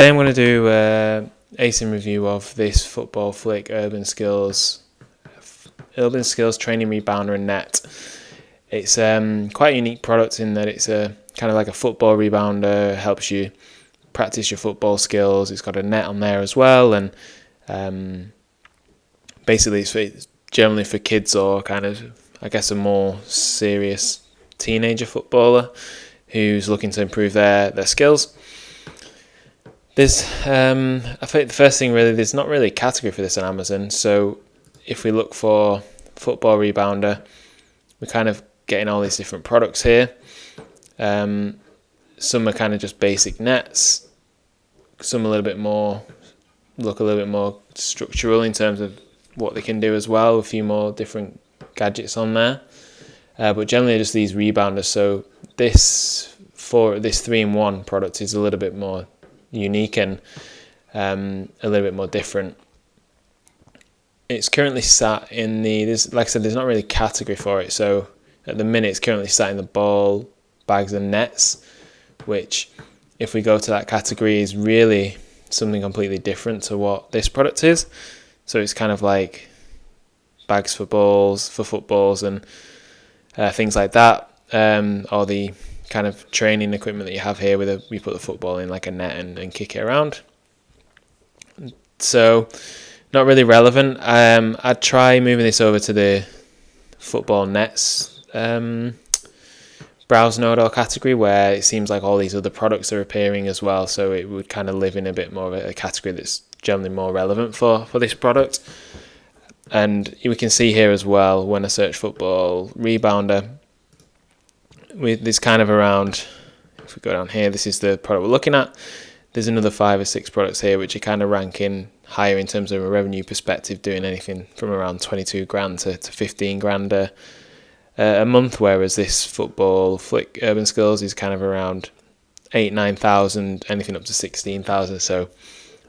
Today I'm going to do an ASIN review of this Football Flick Urban Skills Training Rebounder and Net. It's quite a unique product in that it's a kind of like a football rebounder, helps you practice your football skills. It's got a net on there as well, and basically it's generally for kids or kind of, I guess, a more serious teenager footballer who's looking to improve their skills. There's, I think the first thing really, there's not really a category for this on Amazon. So if we look for football rebounder, we're kind of getting all these different products here. Some are kind of just basic nets. Some look a little bit more structural in terms of what they can do as well. A few more different gadgets on there. But generally just these rebounders. So this 3-in-1 product is a little bit more unique and a little bit more different. It's currently sat in like I said, there's not really a category for it. So at the minute, it's currently sat in the ball, bags and nets, which if we go to that category is really something completely different to what this product is. So it's kind of like bags for footballs and things like that, or the kind of training equipment that you have here we put the football in like a net and kick it around. So not really relevant. I'd try moving this over to the football nets browse node or category, where it seems like all these other products are appearing as well, so it would kind of live in a bit more of a category that's generally more relevant for this product. And we can see here as well, when I search football rebounder, there's kind of around, if we go down here, this is the product we're looking at. There's another 5 or 6 products here which are kind of ranking higher in terms of a revenue perspective, doing anything from around 22 grand to 15 grand a month, whereas this Football Flick Urban Skills is kind of around 8,000-9,000, anything up to 16,000. So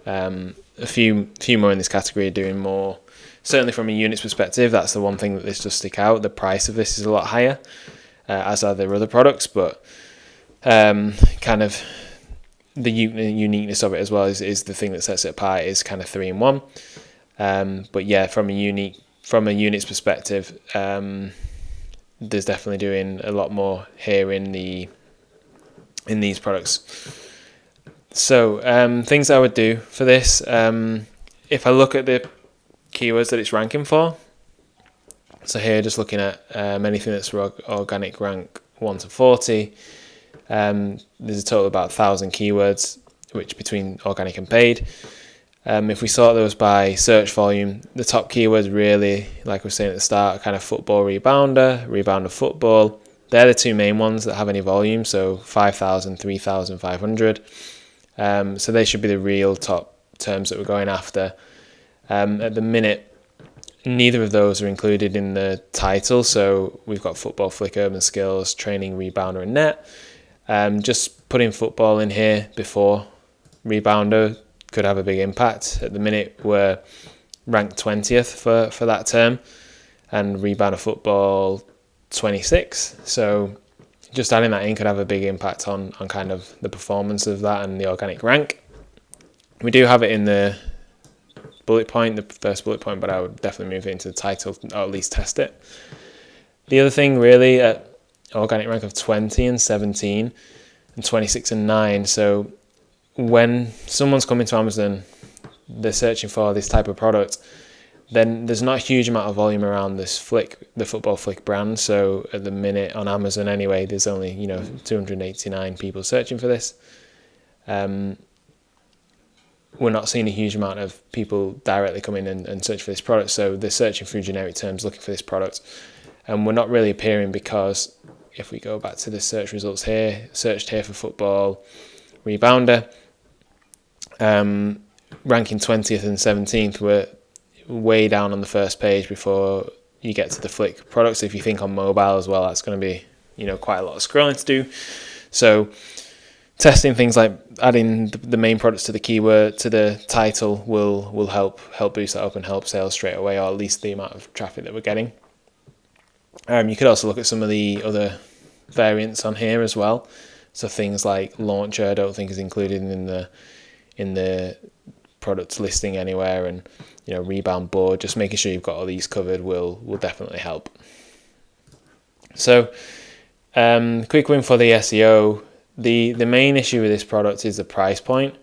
a few more in this category are doing more. Certainly from a units perspective, that's the one thing that this does stick out. The price of this is a lot higher, as are their other products, but kind of the uniqueness of it as well is the thing that sets it apart, is kind of 3-in-1. But yeah, from a units perspective, there's definitely doing a lot more here in these products. So things I would do for this, if I look at the keywords that it's ranking for, so here just looking at anything that's organic rank 1 to 40, there's a total of about 1,000 keywords, which between organic and paid. If we sort those by search volume, the top keywords really, like we were saying at the start, are kind of football rebounder football. They're the two main ones that have any volume, so 5,000, 3,500. So they should be the real top terms that we're going after. At the minute, neither of those are included in the title, so we've got Football Flick Urban Skills Training Rebounder and Net. Just putting football in here before rebounder could have a big impact. At the minute, we're ranked 20th for that term, and rebounder football 26. So just adding that in could have a big impact on kind of the performance of that and the organic rank. We do have it in the bullet point, the first bullet point, but I would definitely move it into the title, or at least test it. The other thing really, at organic rank of 20 and 17 and 26 and 9, so when someone's coming to Amazon, they're searching for this type of product, then there's not a huge amount of volume around this the Football Flick brand. So at the minute on Amazon anyway, there's only 289 people searching for this. We're not seeing a huge amount of people directly come in and search for this product, so they're searching through generic terms looking for this product, and we're not really appearing because if we go back to the search results here, searched here for football rebounder, ranking 20th and 17th, we're way down on the first page before you get to the Flick products. If you think on mobile as well, that's going to be quite a lot of scrolling to do. So testing things like adding the main products to the keyword, to the title, will help boost that up and help sales straight away, or at least the amount of traffic that we're getting. You could also look at some of the other variants on here as well. So things like launcher, I don't think is included in the product listing anywhere, and rebound board, just making sure you've got all these covered will definitely help. So quick win for the SEO. The main issue with this product is the price point.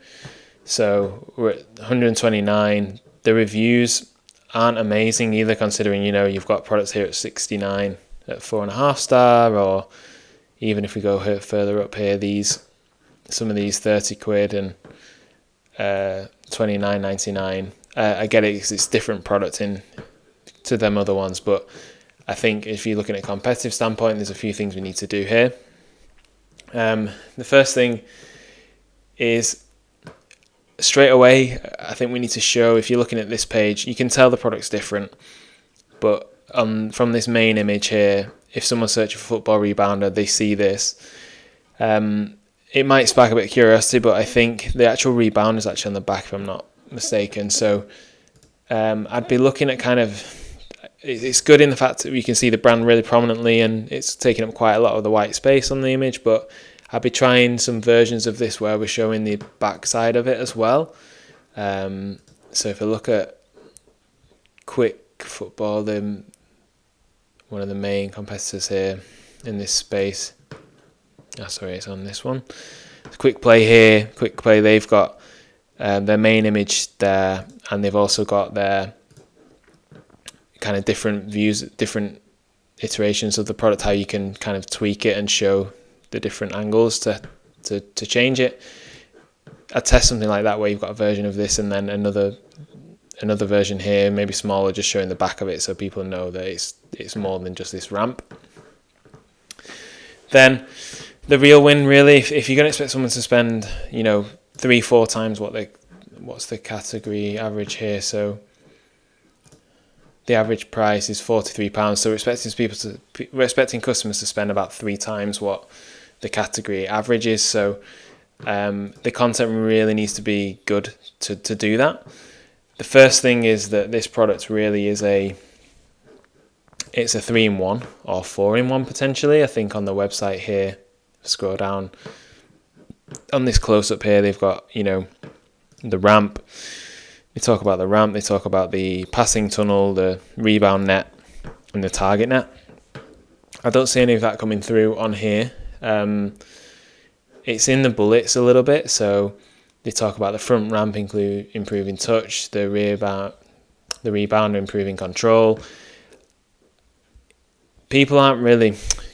So we're at 129. The reviews aren't amazing either, considering you've got products here at 69 at 4.5 star, or even if we go further up here, some of these 30 quid and 29.99. I get it because it's different product in to them other ones, but I think if you're looking at a competitive standpoint, there's a few things we need to do here. The first thing is, straight away, I think we need to show, if you're looking at this page, you can tell the product's different, but from this main image here, if someone's searching for football rebounder, they see this. It might spark a bit of curiosity, but I think the actual rebound is actually on the back, if I'm not mistaken. So I'd be looking at it's good in the fact that you can see the brand really prominently, and it's taking up quite a lot of the white space on the image, but I'd be trying some versions of this where we're showing the back side of it as well. So if I look at Quick Football, one of the main competitors here in this space, it's on this one. Quick Play here, Quick Play, they've got their main image there, and they've also got their kind of different views, different iterations of the product, how you can kind of tweak it and show the different angles to change it. I'd test something like that where you've got a version of this and then another version here, maybe smaller, just showing the back of it so people know that it's more than just this ramp. Then the real win, really, if you're going to expect someone to spend 3-4 times what's the category average here, so the average price is £43, so we're expecting customers to spend about 3 times what the category average is. So the content really needs to be good to do that. The first thing is that this product really is it's a 3-in-1 or 4-in-1 potentially. I think on the website here, scroll down on this close up here, they've got the ramp. They talk about the ramp, they talk about the passing tunnel, the rebound net, and the target net. I don't see any of that coming through on here. It's in the bullets a little bit, so they talk about the front ramp improving touch, the rebound improving control.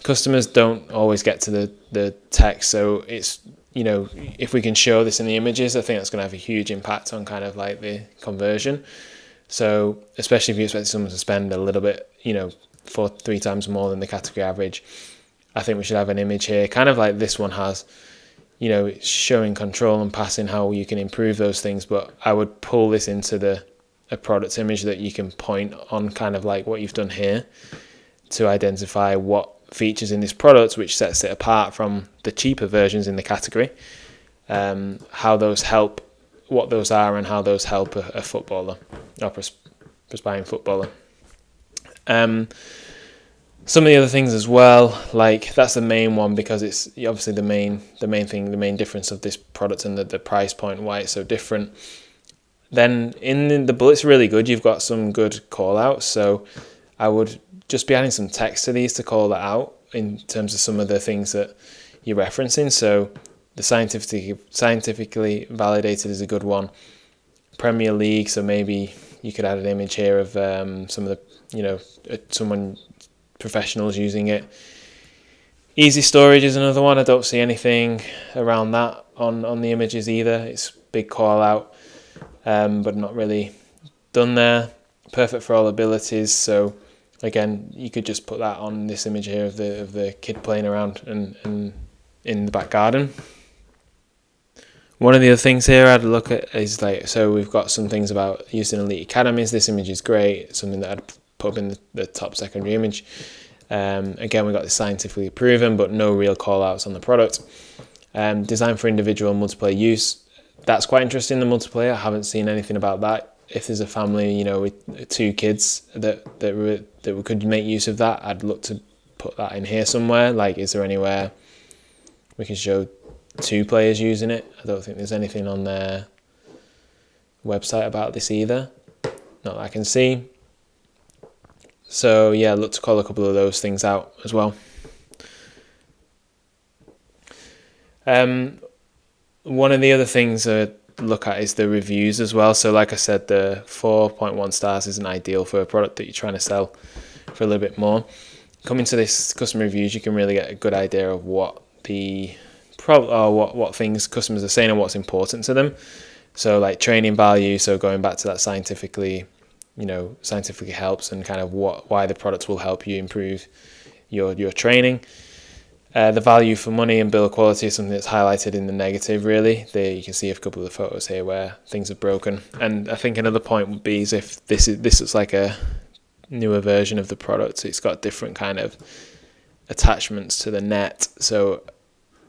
Customers don't always get to the text, so it's if we can show this in the images, I think that's going to have a huge impact on kind of like the conversion. So especially if you expect someone to spend a little bit, 3 times more than the category average, I think we should have an image here, kind of like this one has, it's showing control and passing, how you can improve those things. But I would pull this into a product image that you can point on, kind of like what you've done here, to identify what features in this product which sets it apart from the cheaper versions in the category, how those help, what those are, and how those help a footballer or aspiring footballer. Some of the other things as well, like that's the main one, because it's obviously the main difference of this product and the price point, why it's so different. Then in the bullets, really good, you've got some good call outs, so I would just be adding some text to these to call that out in terms of some of the things that you're referencing. So the scientifically validated is a good one. Premier League, so maybe you could add an image here of some of the someone professionals using it. Easy storage is another one. I don't see anything around that on the images either. It's big call out, but not really done there. Perfect for all abilities, so again, you could just put that on this image here of the kid playing around and in the back garden. One of the other things here I'd look at is so we've got some things about using elite academies. This image is great, something that I'd put up in the top secondary image. Again, we've got this scientifically proven, but no real call outs on the product. Designed for individual multiplayer use. That's quite interesting, the multiplayer. I haven't seen anything about that. If there's a family, with 2 kids that we could make use of that, I'd look to put that in here somewhere. Like, is there anywhere we can show 2 players using it? I don't think there's anything on there website about this either, not that I can see. So yeah, look to call a couple of those things out as well. One of the other things to look at is the reviews as well. So like I said, the 4.1 stars isn't ideal for a product that you're trying to sell for a little bit more. Coming to this customer reviews, you can really get a good idea of what the what things customers are saying and what's important to them. So like training value, so going back to that scientifically helps, and kind of why the products will help you improve your training. The value for money and bill of quality is something that's highlighted in the negative, really. There you can see a couple of the photos here where things are broken. And I think another point would be is if this is like a newer version of the product, it's got different kind of attachments to the net. So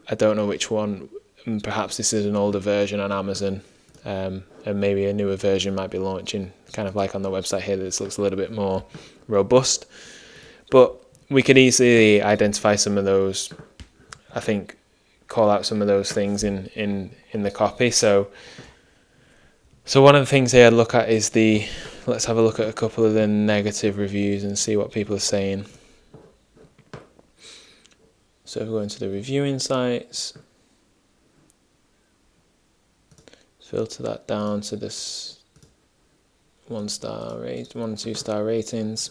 I don't know which one. Perhaps this is an older version on Amazon, and maybe a newer version might be launching, kind of like on the website here. This looks a little bit more robust. But we could easily identify some of those, I think, call out some of those things in the copy. So one of the things here I'd look at is let's have a look at a couple of the negative reviews and see what people are saying. So if we go into the reviewing sites, filter that down to this 1 and 2 star ratings.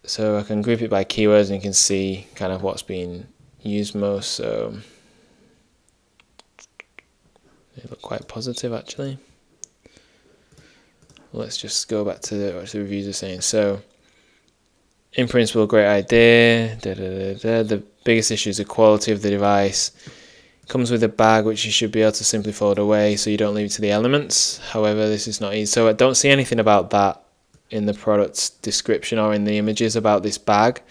So I can group it by keywords and you can see kind of what's being used most. So they look quite positive actually. Let's just go back to what the reviews are saying. So in principle, great idea. The biggest issue is the quality of the device. Comes with a bag which you should be able to simply fold away so you don't leave it to the elements. However, this is not easy. So I don't see anything about that in the product's description or in the images about this bag.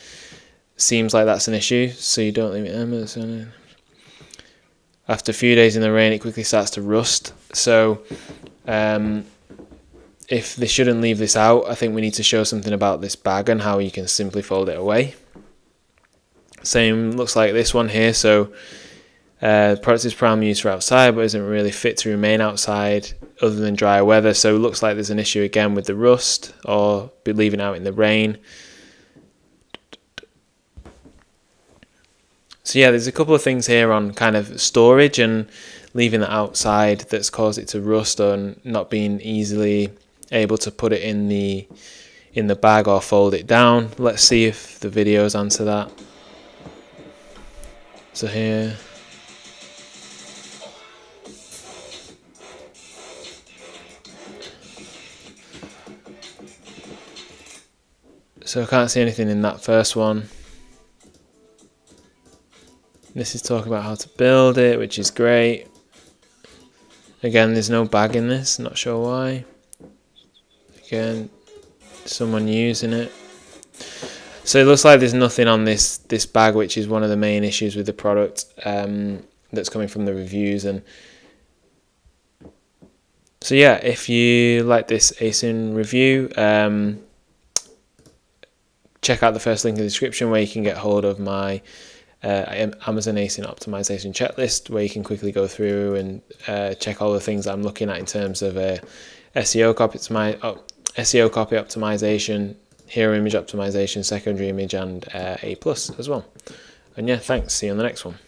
Seems like that's an issue, so you don't leave it. After a few days in the rain, it quickly starts to rust. So if they shouldn't leave this out, I think we need to show something about this bag and how you can simply fold it away. Same looks like this one here. So the product is primarily used for outside, but isn't really fit to remain outside other than dry weather. So it looks like there's an issue again with the rust or be leaving out in the rain. So yeah, there's a couple of things here on kind of storage and leaving that outside that's caused it to rust, or not being easily able to put it in the bag or fold it down. Let's see if the videos answer that. So here, so I can't see anything in that first one. This is talking about how to build it, which is great. Again, there's no bag in this, not sure why. Again, someone using it. So it looks like there's nothing on this bag, which is one of the main issues with the product that's coming from the reviews. And so yeah, if you like this ASIN review, check out the first link in the description where you can get hold of my Amazon ASIN optimization checklist, where you can quickly go through and check all the things I'm looking at in terms of SEO copy optimization, hero image optimization, secondary image, and A+ as well. And yeah, thanks. See you on the next one.